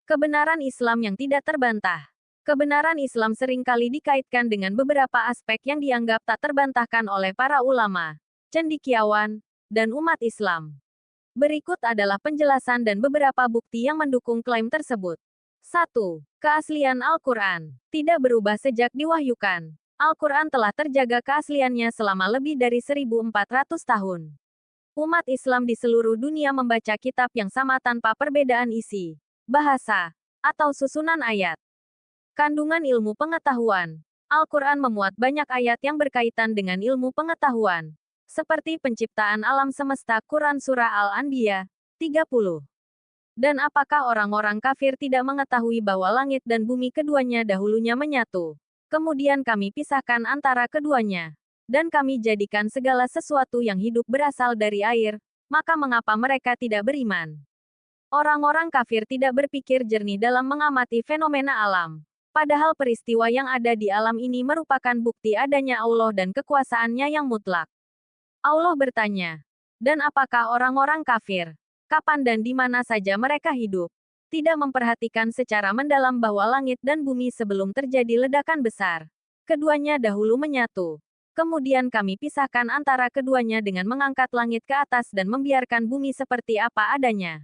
Kebenaran Islam yang tidak terbantah. Kebenaran Islam seringkali dikaitkan dengan beberapa aspek yang dianggap tak terbantahkan oleh para ulama, cendekiawan, dan umat Islam. Berikut adalah penjelasan dan beberapa bukti yang mendukung klaim tersebut. 1. Keaslian Al-Quran. Tidak berubah sejak diwahyukan. Al-Quran telah terjaga keasliannya selama lebih dari 1400 tahun. Umat Islam di seluruh dunia membaca kitab yang sama tanpa perbedaan isi, bahasa, atau susunan ayat. Kandungan ilmu pengetahuan. Al-Quran memuat banyak ayat yang berkaitan dengan ilmu pengetahuan, seperti penciptaan alam semesta Quran Surah Al-Anbiya 30. Dan apakah orang-orang kafir tidak mengetahui bahwa langit dan bumi keduanya dahulunya menyatu? Kemudian kami pisahkan antara keduanya. Dan kami jadikan segala sesuatu yang hidup berasal dari air, maka mengapa mereka tidak beriman? Orang-orang kafir tidak berpikir jernih dalam mengamati fenomena alam. Padahal peristiwa yang ada di alam ini merupakan bukti adanya Allah dan kekuasaannya yang mutlak. Allah bertanya, dan apakah orang-orang kafir, kapan dan di mana saja mereka hidup, tidak memperhatikan secara mendalam bahwa langit dan bumi sebelum terjadi ledakan besar, keduanya dahulu menyatu. Kemudian kami pisahkan antara keduanya dengan mengangkat langit ke atas dan membiarkan bumi seperti apa adanya.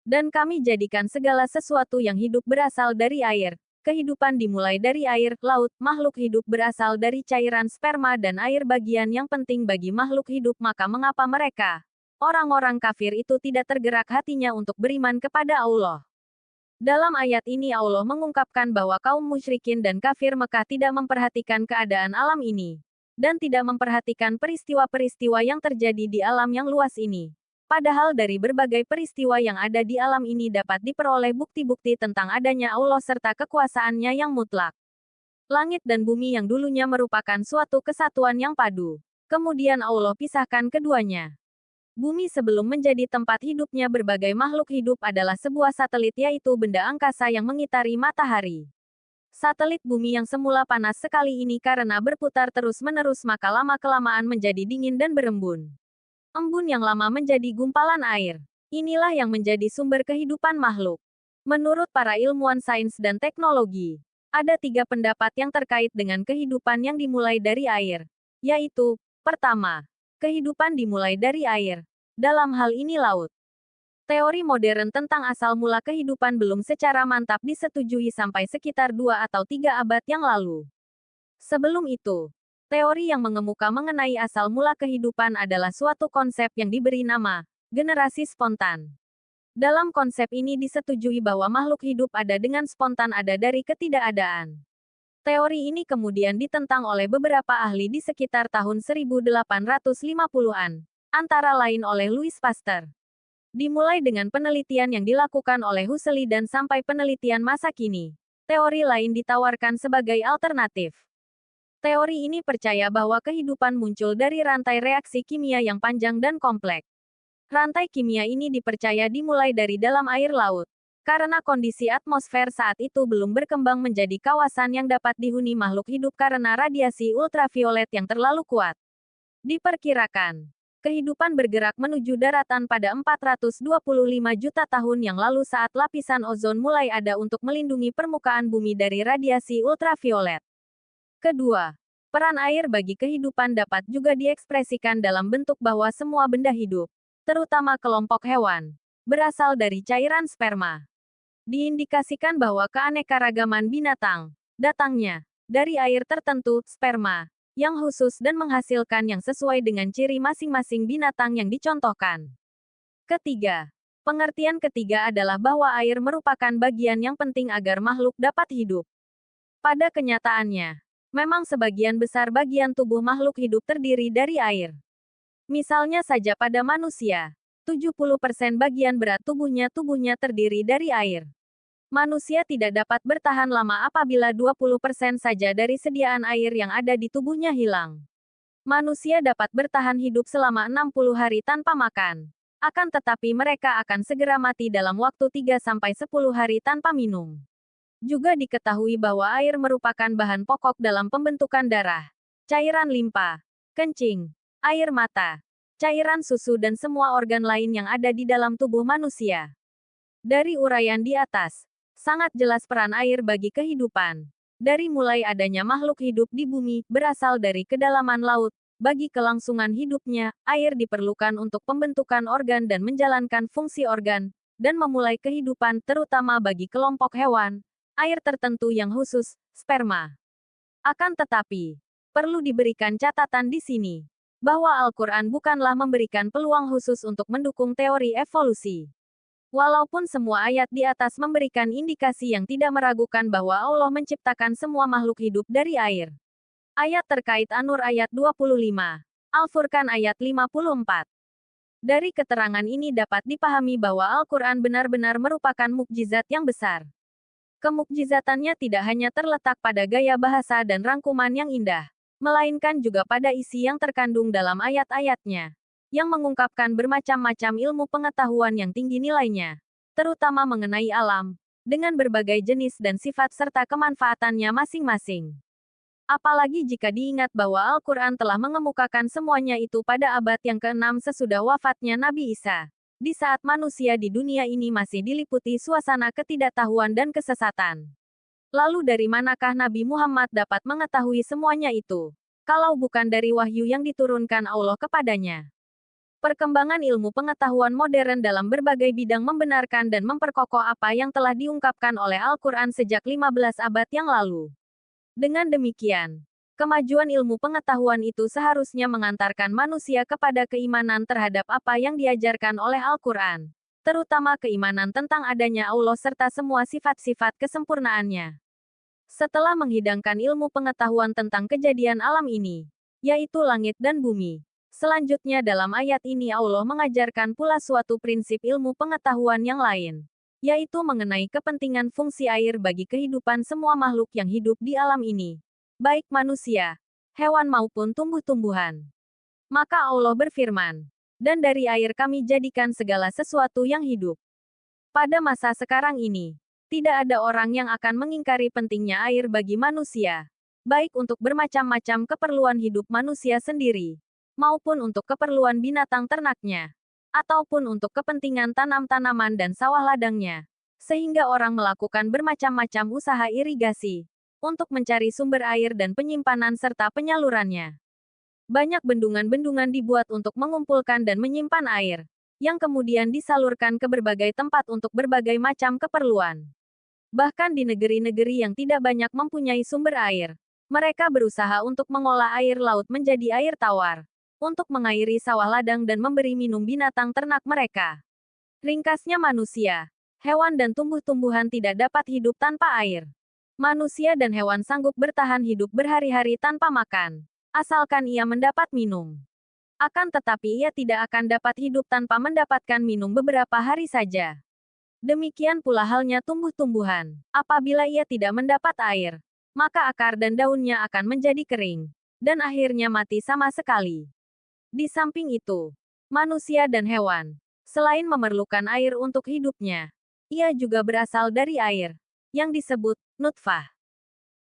Dan kami jadikan segala sesuatu yang hidup berasal dari air. Kehidupan dimulai dari air, laut, makhluk hidup berasal dari cairan sperma dan air bagian yang penting bagi makhluk hidup, maka mengapa mereka, orang-orang kafir itu tidak tergerak hatinya untuk beriman kepada Allah? Dalam ayat ini Allah mengungkapkan bahwa kaum musyrikin dan kafir Mekah tidak memperhatikan keadaan alam ini, dan tidak memperhatikan peristiwa-peristiwa yang terjadi di alam yang luas ini. Padahal dari berbagai peristiwa yang ada di alam ini dapat diperoleh bukti-bukti tentang adanya Allah serta kekuasaannya yang mutlak. Langit dan bumi yang dulunya merupakan suatu kesatuan yang padu. Kemudian Allah pisahkan keduanya. Bumi sebelum menjadi tempat hidupnya berbagai makhluk hidup adalah sebuah satelit, yaitu benda angkasa yang mengitari matahari. Satelit bumi yang semula panas sekali ini karena berputar terus-menerus maka lama-kelamaan menjadi dingin dan berembun. Embun yang lama menjadi gumpalan air. Inilah yang menjadi sumber kehidupan makhluk. Menurut para ilmuwan sains dan teknologi, ada 3 pendapat yang terkait dengan kehidupan yang dimulai dari air. Yaitu, pertama, kehidupan dimulai dari air. Dalam hal ini laut. Teori modern tentang asal mula kehidupan belum secara mantap disetujui sampai sekitar 2 atau 3 abad yang lalu. Sebelum itu, teori yang mengemuka mengenai asal mula kehidupan adalah suatu konsep yang diberi nama generasi spontan. Dalam konsep ini disetujui bahwa makhluk hidup ada dengan spontan ada dari ketidakadaan. Teori ini kemudian ditentang oleh beberapa ahli di sekitar tahun 1850-an, antara lain oleh Louis Pasteur. Dimulai dengan penelitian yang dilakukan oleh Huxley dan sampai penelitian masa kini, teori lain ditawarkan sebagai alternatif. Teori ini percaya bahwa kehidupan muncul dari rantai reaksi kimia yang panjang dan kompleks. Rantai kimia ini dipercaya dimulai dari dalam air laut, karena kondisi atmosfer saat itu belum berkembang menjadi kawasan yang dapat dihuni makhluk hidup karena radiasi ultraviolet yang terlalu kuat. Diperkirakan, kehidupan bergerak menuju daratan pada 425 juta tahun yang lalu saat lapisan ozon mulai ada untuk melindungi permukaan bumi dari radiasi ultraviolet. Kedua, peran air bagi kehidupan dapat juga diekspresikan dalam bentuk bahwa semua benda hidup, terutama kelompok hewan, berasal dari cairan sperma. Diindikasikan bahwa keanekaragaman binatang, datangnya, dari air tertentu, sperma, yang khusus dan menghasilkan yang sesuai dengan ciri masing-masing binatang yang dicontohkan. Ketiga, pengertian ketiga adalah bahwa air merupakan bagian yang penting agar makhluk dapat hidup. Pada kenyataannya, memang sebagian besar bagian tubuh makhluk hidup terdiri dari air. Misalnya saja pada manusia, 70% bagian berat tubuhnya terdiri dari air. Manusia tidak dapat bertahan lama apabila 20% saja dari sediaan air yang ada di tubuhnya hilang. Manusia dapat bertahan hidup selama 60 hari tanpa makan. Akan tetapi mereka akan segera mati dalam waktu 3-10 hari tanpa minum. Juga diketahui bahwa air merupakan bahan pokok dalam pembentukan darah, cairan limpa, kencing, air mata, cairan susu dan semua organ lain yang ada di dalam tubuh manusia. Dari uraian di atas, Sangat jelas peran air bagi kehidupan. Dari mulai adanya makhluk hidup di bumi, berasal dari kedalaman laut, bagi kelangsungan hidupnya, air diperlukan untuk pembentukan organ dan menjalankan fungsi organ, dan memulai kehidupan terutama bagi kelompok hewan, air tertentu yang khusus, sperma. Akan tetapi, perlu diberikan catatan di sini, bahwa Al-Quran bukanlah memberikan peluang khusus untuk mendukung teori evolusi. Walaupun semua ayat di atas memberikan indikasi yang tidak meragukan bahwa Allah menciptakan semua makhluk hidup dari air. Ayat terkait An-Nur ayat 25. Al-Furqan ayat 54. Dari keterangan ini dapat dipahami bahwa Al-Quran benar-benar merupakan mukjizat yang besar. Kemukjizatannya tidak hanya terletak pada gaya bahasa dan rangkuman yang indah, melainkan juga pada isi yang terkandung dalam ayat-ayatnya, yang mengungkapkan bermacam-macam ilmu pengetahuan yang tinggi nilainya, terutama mengenai alam, dengan berbagai jenis dan sifat serta kemanfaatannya masing-masing. Apalagi jika diingat bahwa Al-Quran telah mengemukakan semuanya itu pada abad yang ke-6 sesudah wafatnya Nabi Isa. Di saat manusia di dunia ini masih diliputi suasana ketidaktahuan dan kesesatan. Lalu dari manakah Nabi Muhammad dapat mengetahui semuanya itu? Kalau bukan dari wahyu yang diturunkan Allah kepadanya. Perkembangan ilmu pengetahuan modern dalam berbagai bidang membenarkan dan memperkokoh apa yang telah diungkapkan oleh Al-Quran sejak 15 abad yang lalu. Dengan demikian, kemajuan ilmu pengetahuan itu seharusnya mengantarkan manusia kepada keimanan terhadap apa yang diajarkan oleh Al-Quran, terutama keimanan tentang adanya Allah serta semua sifat-sifat kesempurnaannya. Setelah menghidangkan ilmu pengetahuan tentang kejadian alam ini, yaitu langit dan bumi, selanjutnya dalam ayat ini Allah mengajarkan pula suatu prinsip ilmu pengetahuan yang lain, yaitu mengenai kepentingan fungsi air bagi kehidupan semua makhluk yang hidup di alam ini, baik manusia, hewan maupun tumbuh-tumbuhan. Maka Allah berfirman, "Dan dari air kami jadikan segala sesuatu yang hidup." Pada masa sekarang ini, tidak ada orang yang akan mengingkari pentingnya air bagi manusia, baik untuk bermacam-macam keperluan hidup manusia sendiri, maupun untuk keperluan binatang ternaknya, ataupun untuk kepentingan tanam-tanaman dan sawah ladangnya, sehingga orang melakukan bermacam-macam usaha irigasi, untuk mencari sumber air dan penyimpanan serta penyalurannya. Banyak bendungan-bendungan dibuat untuk mengumpulkan dan menyimpan air, yang kemudian disalurkan ke berbagai tempat untuk berbagai macam keperluan. Bahkan di negeri-negeri yang tidak banyak mempunyai sumber air, mereka berusaha untuk mengolah air laut menjadi air tawar, untuk mengairi sawah ladang dan memberi minum binatang ternak mereka. Ringkasnya manusia, hewan dan tumbuh-tumbuhan tidak dapat hidup tanpa air. Manusia dan hewan sanggup bertahan hidup berhari-hari tanpa makan, asalkan ia mendapat minum. Akan tetapi ia tidak akan dapat hidup tanpa mendapatkan minum beberapa hari saja. Demikian pula halnya tumbuh-tumbuhan. Apabila ia tidak mendapat air, maka akar dan daunnya akan menjadi kering, dan akhirnya mati sama sekali. Di samping itu, manusia dan hewan, selain memerlukan air untuk hidupnya, ia juga berasal dari air, yang disebut nutfah.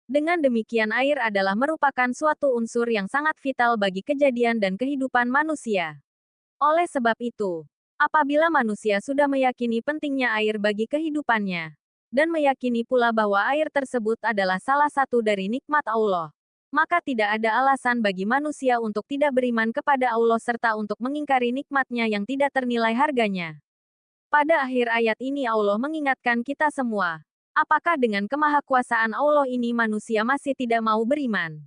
Dengan demikian air adalah merupakan suatu unsur yang sangat vital bagi kejadian dan kehidupan manusia. Oleh sebab itu, apabila manusia sudah meyakini pentingnya air bagi kehidupannya, dan meyakini pula bahwa air tersebut adalah salah satu dari nikmat Allah, maka tidak ada alasan bagi manusia untuk tidak beriman kepada Allah serta untuk mengingkari nikmatnya yang tidak ternilai harganya. Pada akhir ayat ini Allah mengingatkan kita semua, apakah dengan kemahakuasaan Allah ini manusia masih tidak mau beriman?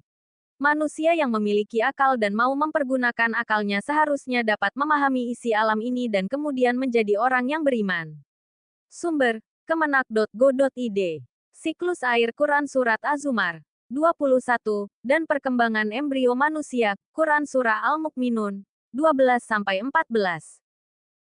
Manusia yang memiliki akal dan mau mempergunakan akalnya seharusnya dapat memahami isi alam ini dan kemudian menjadi orang yang beriman. Sumber, kemenak.go.id. Siklus air Quran Surat Az-Zumar 21, dan perkembangan embrio manusia, Quran Surah Al-Mukminun 12-14.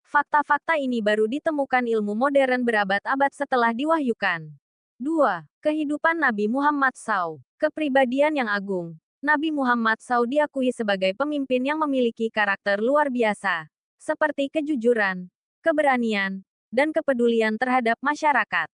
Fakta-fakta ini baru ditemukan ilmu modern berabad-abad setelah diwahyukan. 2. Kehidupan Nabi Muhammad SAW. Kepribadian yang agung. Nabi Muhammad SAW diakui sebagai pemimpin yang memiliki karakter luar biasa, seperti kejujuran, keberanian, dan kepedulian terhadap masyarakat.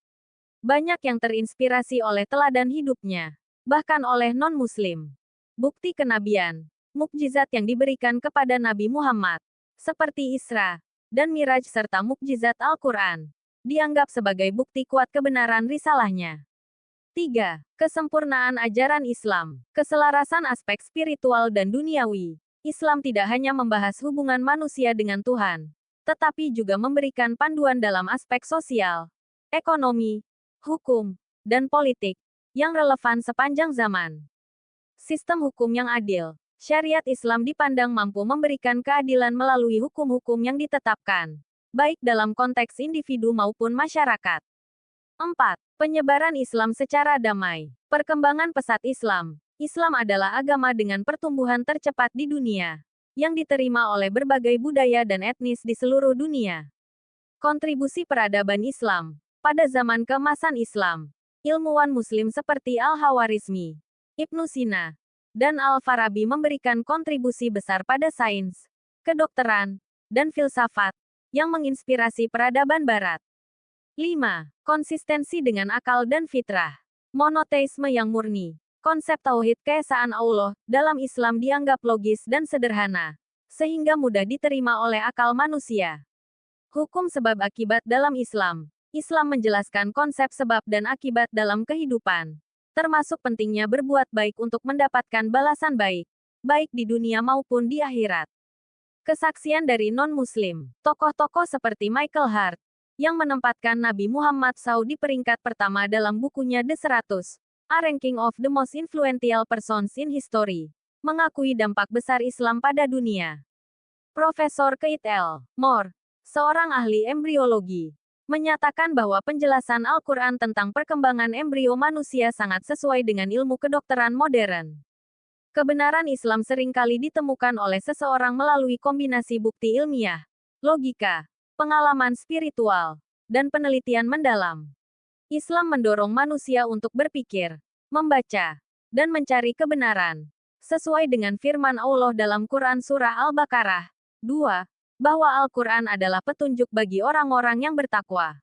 Banyak yang terinspirasi oleh teladan hidupnya, bahkan oleh non-muslim. Bukti kenabian, mukjizat yang diberikan kepada Nabi Muhammad, seperti Isra dan Miraj serta mukjizat Al-Quran, dianggap sebagai bukti kuat kebenaran risalahnya. 3. Kesempurnaan ajaran Islam. Keselarasan aspek spiritual dan duniawi. Islam tidak hanya membahas hubungan manusia dengan Tuhan, tetapi juga memberikan panduan dalam aspek sosial, ekonomi, hukum, dan politik yang relevan sepanjang zaman. Sistem hukum yang adil. Syariat Islam dipandang mampu memberikan keadilan melalui hukum-hukum yang ditetapkan, baik dalam konteks individu maupun masyarakat. 4. Penyebaran Islam secara damai. Perkembangan pesat Islam. Islam adalah agama dengan pertumbuhan tercepat di dunia, yang diterima oleh berbagai budaya dan etnis di seluruh dunia. Kontribusi peradaban Islam. Pada zaman keemasan Islam, ilmuwan Muslim seperti Al-Hawarizmi, Ibnu Sina, dan Al-Farabi memberikan kontribusi besar pada sains, kedokteran, dan filsafat, yang menginspirasi peradaban Barat. 5. Konsistensi dengan akal dan fitrah. Monoteisme yang murni. Konsep tauhid keesaan Allah dalam Islam dianggap logis dan sederhana, sehingga mudah diterima oleh akal manusia. Hukum sebab akibat dalam Islam. Islam menjelaskan konsep sebab dan akibat dalam kehidupan, termasuk pentingnya berbuat baik untuk mendapatkan balasan baik, baik di dunia maupun di akhirat. Kesaksian dari non-Muslim. Tokoh-tokoh seperti Michael Hart, yang menempatkan Nabi Muhammad SAW di peringkat pertama dalam bukunya The 100, A Ranking of the Most Influential Persons in History, mengakui dampak besar Islam pada dunia. Profesor Keith L. Moore, seorang ahli embriologi, menyatakan bahwa penjelasan Al-Quran tentang perkembangan embrio manusia sangat sesuai dengan ilmu kedokteran modern. Kebenaran Islam seringkali ditemukan oleh seseorang melalui kombinasi bukti ilmiah, logika, pengalaman spiritual, dan penelitian mendalam. Islam mendorong manusia untuk berpikir, membaca, dan mencari kebenaran, sesuai dengan firman Allah dalam Quran Surah Al-Baqarah 2, bahwa Al-Quran adalah petunjuk bagi orang-orang yang bertakwa.